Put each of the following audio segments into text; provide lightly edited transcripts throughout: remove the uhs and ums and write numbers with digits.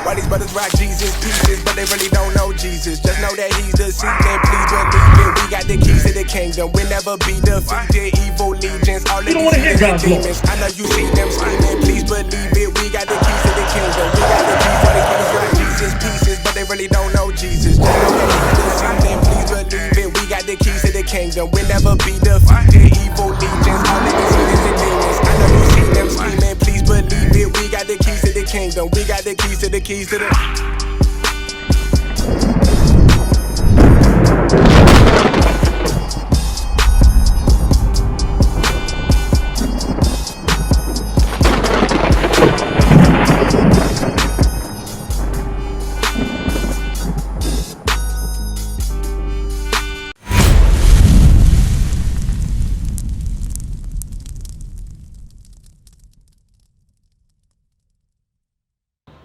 Why these brothers rock Jesus pieces, but they really don't know Jesus. Just know that he's the seed, and please believe it. We got the keys to the kingdom. We'll never be defeated. Evil legions, all of these demons. I know you see them scheming. Please believe it. We got the keys to the kingdom. We got the keys. Why these brothers rock Jesus pieces, but they really don't know Jesus. Just know that he's the seed, and please believe it. We got the keys to the kingdom. We'll never be defeated. Evil legions, all of these demons. I know you see them scheming. Please believe it. We got the keys to the kingdom. We got the keys to the keys to the.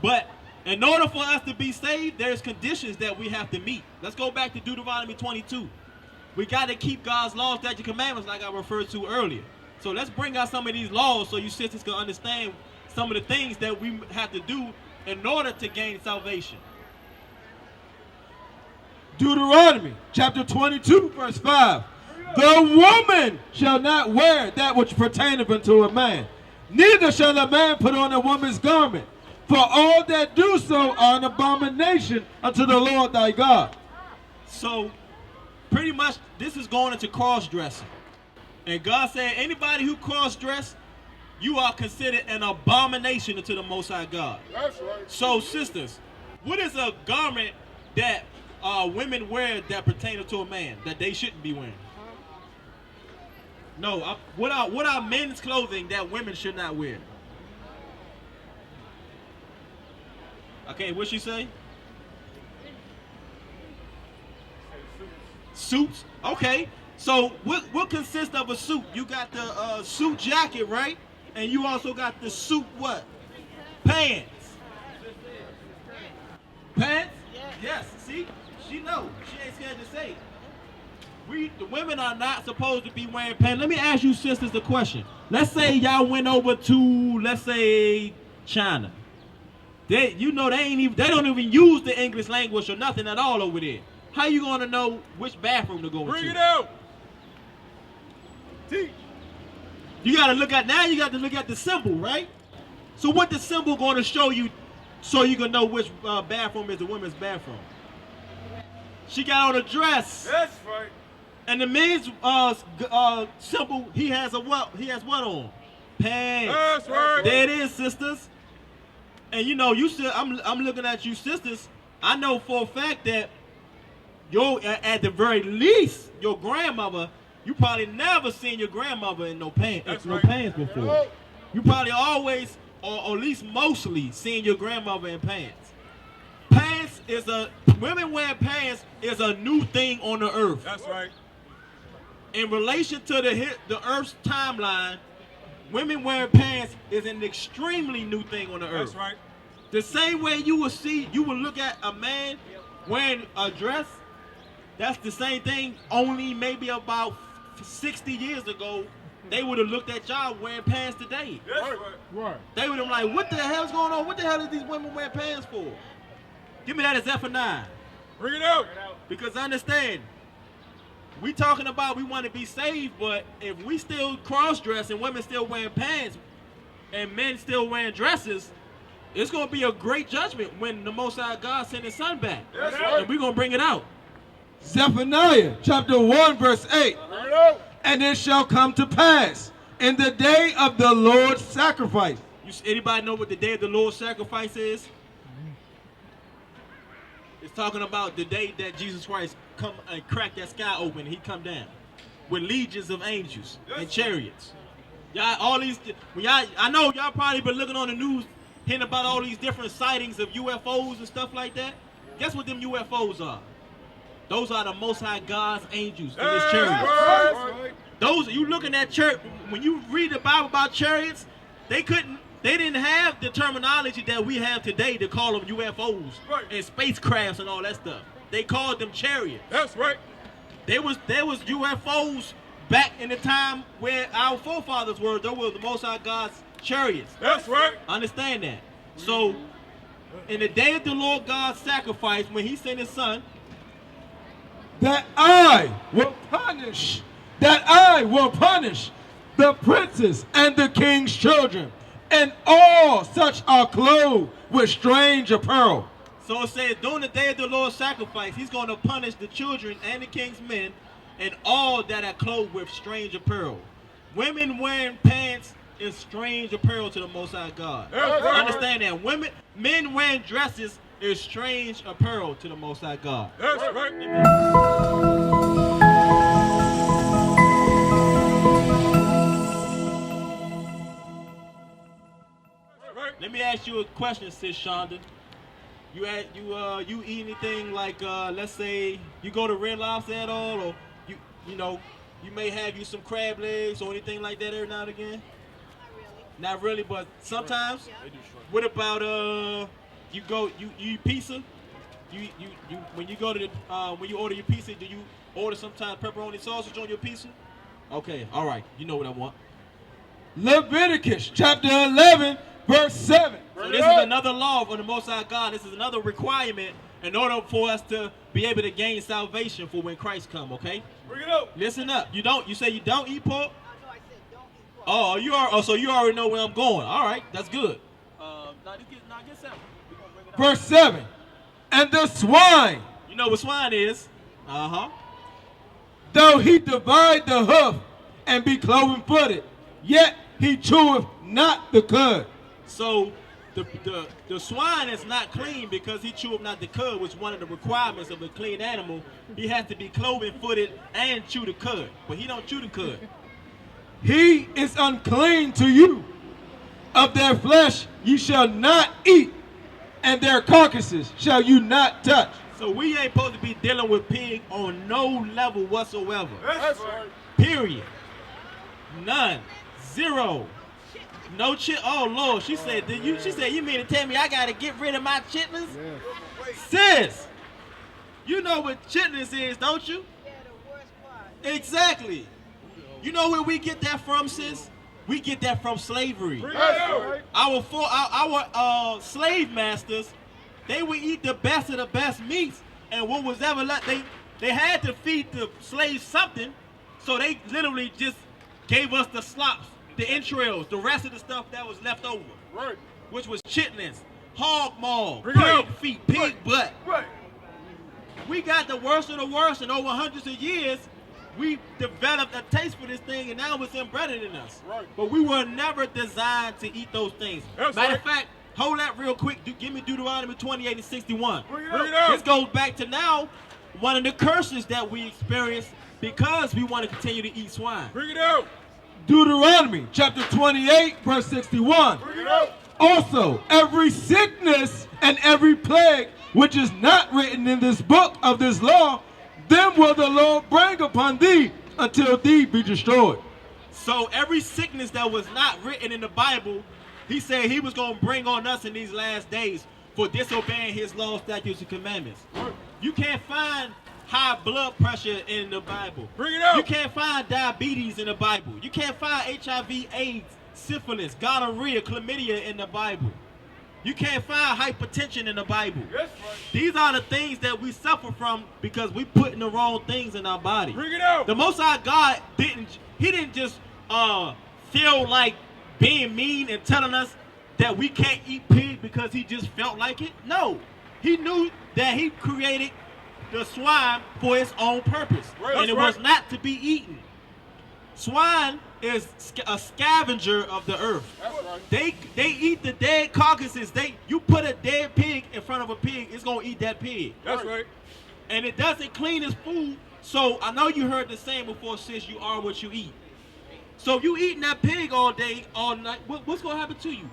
But in order for us to be saved, there's conditions that we have to meet. Let's go back to Deuteronomy 22. We got to keep God's laws, statutes, commandments like I referred to earlier. So let's bring out some of these laws so you sisters can understand some of the things that we have to do in order to gain salvation. Deuteronomy chapter 22 verse 5. The woman shall not wear that which pertaineth unto a man, neither shall a man put on a woman's garment. For all that do so are an abomination unto the Lord thy God. So, pretty much, this is going into cross-dressing. And God said, anybody who cross-dress, you are considered an abomination unto the Most High God. That's right. So, sisters, what is a garment that women wear that pertains to a man that they shouldn't be wearing? No, what are men's clothing that women should not wear? Okay, what she say? Suits. Okay. So what consists of a suit? You got the suit jacket, right? And you also got the suit what? Pants. Pants? Yes. See? She knows. She ain't scared to say it. The women are not supposed to be wearing pants. Let me ask you sisters a question. Let's say y'all went over to, let's say, China. They don't even use the English language or nothing at all over there. How you gonna know which bathroom to go into? Bring it out. Teach. You got to look at the symbol, right? So what the symbol gonna show you, so you can know which bathroom is the women's bathroom? She got on a dress. That's right. And the men's symbol, he has what on? Pants. That's right. There it is, sisters. And you know, I'm looking at you sisters. I know for a fact that at the very least, your grandmother, you probably never seen your grandmother in no pants, pants before. You probably always, or at least mostly, seen your grandmother in pants. Women wearing pants is a new thing on the earth. That's right. In relation to the earth's timeline, women wearing pants is an extremely new thing on the earth. That's right. The same way you will look at a man wearing a dress, that's the same thing, only maybe about 60 years ago, they would have looked at y'all wearing pants today. That's right. They would have been like, what the hell's going on? What the hell is these women wearing pants for? Give me that as F9. Bring it out. Because understand, we talking about we want to be saved, but if we still cross-dress and women still wearing pants and men still wearing dresses, it's going to be a great judgment when the Most High God send his son back. That's right. And we're going to bring it out. Zephaniah chapter 1 verse 8. Bring it out. And it shall come to pass in the day of the Lord's sacrifice. Anybody know what the day of the Lord's sacrifice is? It's talking about the day that Jesus Christ come and crack that sky open and he come down with legions of angels and chariots. Y'all, all these, I know y'all probably been looking on the news, hearing about all these different sightings of UFOs and stuff like that. Guess what them UFOs are? Those are the Most High God's angels in His chariots. Those, you looking at church, when you read the Bible about chariots, they didn't have the terminology that we have today to call them UFOs and spacecrafts and all that stuff. They called them chariots. That's right. There was UFOs back in the time where our forefathers were. There were the Most High God's chariots. That's right. Understand that. So, in the day of the Lord God's sacrifice, when He sent His Son, that I will punish the princes and the king's children, and all such are clothed with strange apparel. so it says, during the day of the Lord's sacrifice, He's going to punish the children and the king's men and all that are clothed with strange apparel. Women wearing pants is strange apparel to the Most High God. Understand that. Men wearing dresses is strange apparel to the Most High God. That's right. Let me ask you a question, Sis Shonda. You eat anything like, let's say you go to Red Lobster at all, or you may have you some crab legs or anything like that every now and again? Not really, but sometimes. Yeah. What about you eat pizza? When you go to when you order your pizza, do you order sometimes pepperoni sausage on your pizza? Okay, all right, you know what I want. Leviticus chapter 11, verse 7. So this is another law of the Most High God. This is another requirement in order for us to be able to gain salvation for when Christ come. Okay. Bring it up. Listen up. You say you don't eat pork? No, I said don't eat pork. Oh, so you already know where I'm going. All right, that's good. Get seven. We gonna bring it up. Verse 7. And the swine, You know what swine is? though he divide the hoof and be cloven footed, yet he cheweth not the cud. So the swine is not clean because he cheweth not the cud, which is one of the requirements of a clean animal. He has to be cloven footed and chew the cud, but he don't chew the cud. He is unclean to you. Of their flesh ye shall not eat, and their carcasses shall you not touch. So we ain't supposed to be dealing with pig on no level whatsoever. That's right. Period. None. Zero. No chit. Oh Lord, she said. You mean to tell me I gotta get rid of my chitlins? Sis, you know what chitlins is, don't you? Yeah, the worst part. Exactly. You know where we get that from, sis? We get that from slavery. That's right. Our slave masters, they would eat the best of the best meats, and what was ever left, they had to feed the slaves something, so they literally just gave us the slops, the entrails, the rest of the stuff that was left over, Right. which was chitlins, hog maw, Bring it pig up. feet, pig butt. Right. We got the worst of the worst, and over hundreds of years, we developed a taste for this thing, and now it's embedded in us. Right. But we were never designed to eat those things. That's Matter right. of fact, hold that real quick. Give me Deuteronomy 28 and 61. Bring it up. This goes back to now one of the curses that we experience because we want to continue to eat swine. Bring it out. Deuteronomy chapter 28, verse 61. Bring it out. Also, every sickness and every plague which is not written in this book of this law, them will the Lord bring upon thee until thee be destroyed. So every sickness that was not written in the Bible, he said he was going to bring on us in these last days for disobeying his law, statutes, and commandments. You can't find high blood pressure in the Bible. Bring it out. You can't find diabetes in the Bible. You can't find HIV, AIDS, syphilis, gonorrhea, chlamydia in the Bible. You can't find hypertension in the Bible. Yes. These are the things that we suffer from because we putting the wrong things in our body. Bring it out. The Most High God didn't just feel like being mean and telling us that we can't eat pig because he just felt like it. No, he knew that he created the swine for its own purpose, Right, and it that's was right. not to be eaten. Swine is a scavenger of the earth. That's right. They eat the dead carcasses. You put a dead pig in front of a pig, it's gonna eat that pig. That's right. And it doesn't clean its food. So I know you heard the saying before, sis, you are what you eat. So if you eating that pig all day, all night, what's gonna happen to you?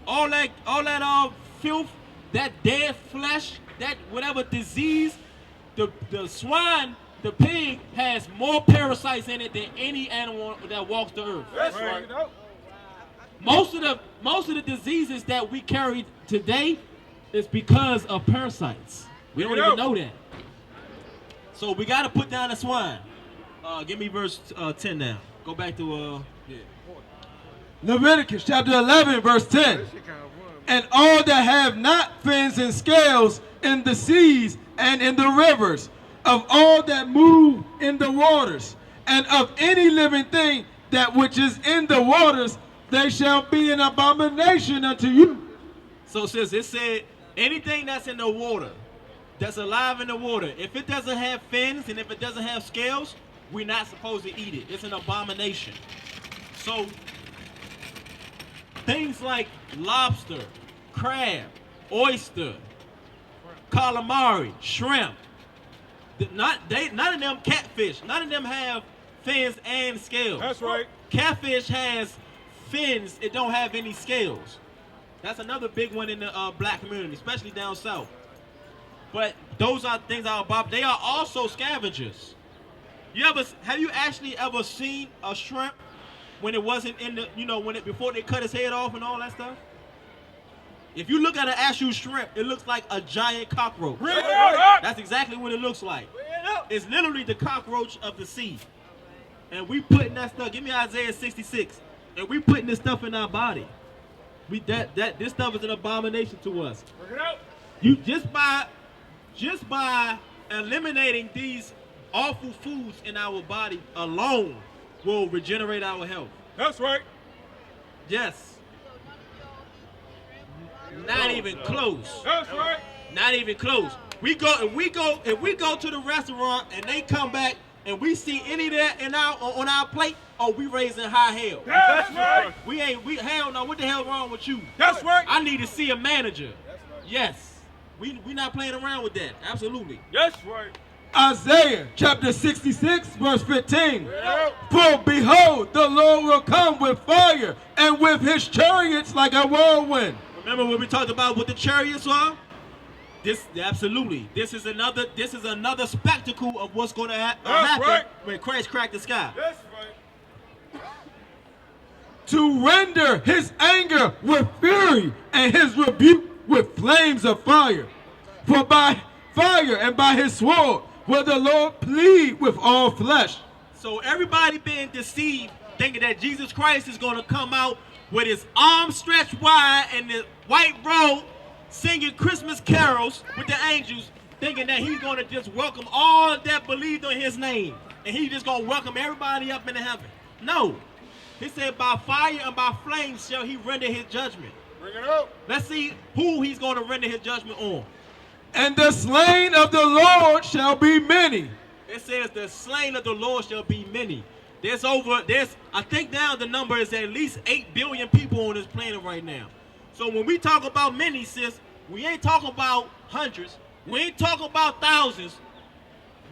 All that filth, that dead flesh, that whatever disease, the swine, the pig has more parasites in it than any animal that walks the earth. That's right. Most of the diseases that we carry today is because of parasites. We don't even know that. So we got to put down the swine. Give me verse 10 now. Go back to Leviticus chapter 11, verse 10. And all that have not fins and scales in the seas and in the rivers, of all that move in the waters, and of any living thing that which is in the waters, they shall be an abomination unto you. So sis, it said anything that's in the water, that's alive in the water, if it doesn't have fins and if it doesn't have scales, we're not supposed to eat it. It's an abomination. So things like lobster, crab, oyster, calamari, shrimp, none of them catfish, none of them have fins and scales. That's right. Catfish has fins, it don't have any scales. That's another big one in the black community, especially down south. But those are things they are also scavengers. Have you actually ever seen a shrimp when it wasn't in the, before they cut his head off and all that stuff? If you look at an actual shrimp, it looks like a giant cockroach. That's exactly what it looks like. It's literally the cockroach of the sea. And we putting that stuff, give me Isaiah 66, and we putting this stuff in our body. This stuff is an abomination to us. You just by eliminating these awful foods in our body alone will regenerate our health. That's right. Yes. Not even close. That's right. Not even close. If we go to the restaurant and they come back and we see any of that on our plate, we raising high hell. That's right. We hell no. What the hell wrong with you? That's right. I need to see a manager. Yes. We not playing around with that. Absolutely. That's right. Isaiah chapter 66, verse 15. For behold, the Lord will come with fire and with his chariots like a whirlwind. Remember what we talked about with the chariots are? Absolutely. This is another spectacle of what's going to happen when Christ cracked the sky. That's right. To render his anger with fury and his rebuke with flames of fire. For by fire and by his sword will the Lord plead with all flesh. So everybody being deceived, thinking that Jesus Christ is going to come out with his arms stretched wide and the white robe, singing Christmas carols with the angels, thinking that he's going to just welcome all that believed on his name. And he's just going to welcome everybody up into heaven. No. He said, by fire and by flames shall he render his judgment. Bring it up. Let's see who he's going to render his judgment on. And the slain of the Lord shall be many. It says the slain of the Lord shall be many. I think now the number is at least 8 billion people on this planet right now. So when we talk about many, sis, we ain't talking about hundreds. We ain't talking about thousands.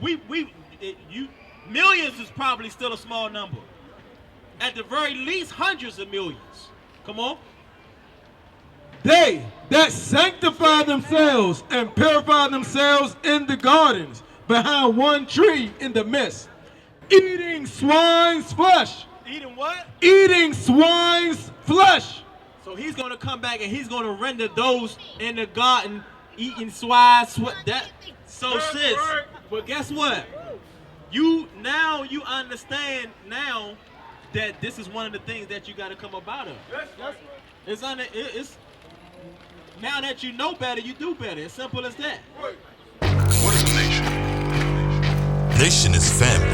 Millions is probably still a small number. At the very least, hundreds of millions. Come on. They that sanctify themselves and purify themselves in the gardens behind one tree in the midst, eating swine's flesh. Eating what? Eating swine's flesh. So he's going to come back and he's going to render those in the garden eating swine. So sis, but guess what? You understand now that this is one of the things that you got to come up out of. It's now that you know better, you do better. As simple as that. What is a nation? Nation is family.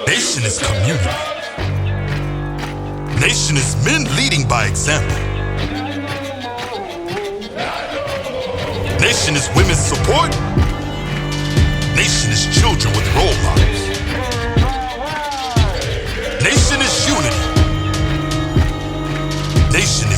Nation is community. Nation is men leading by example. Nation is women's support. Nation is children with role models. Nation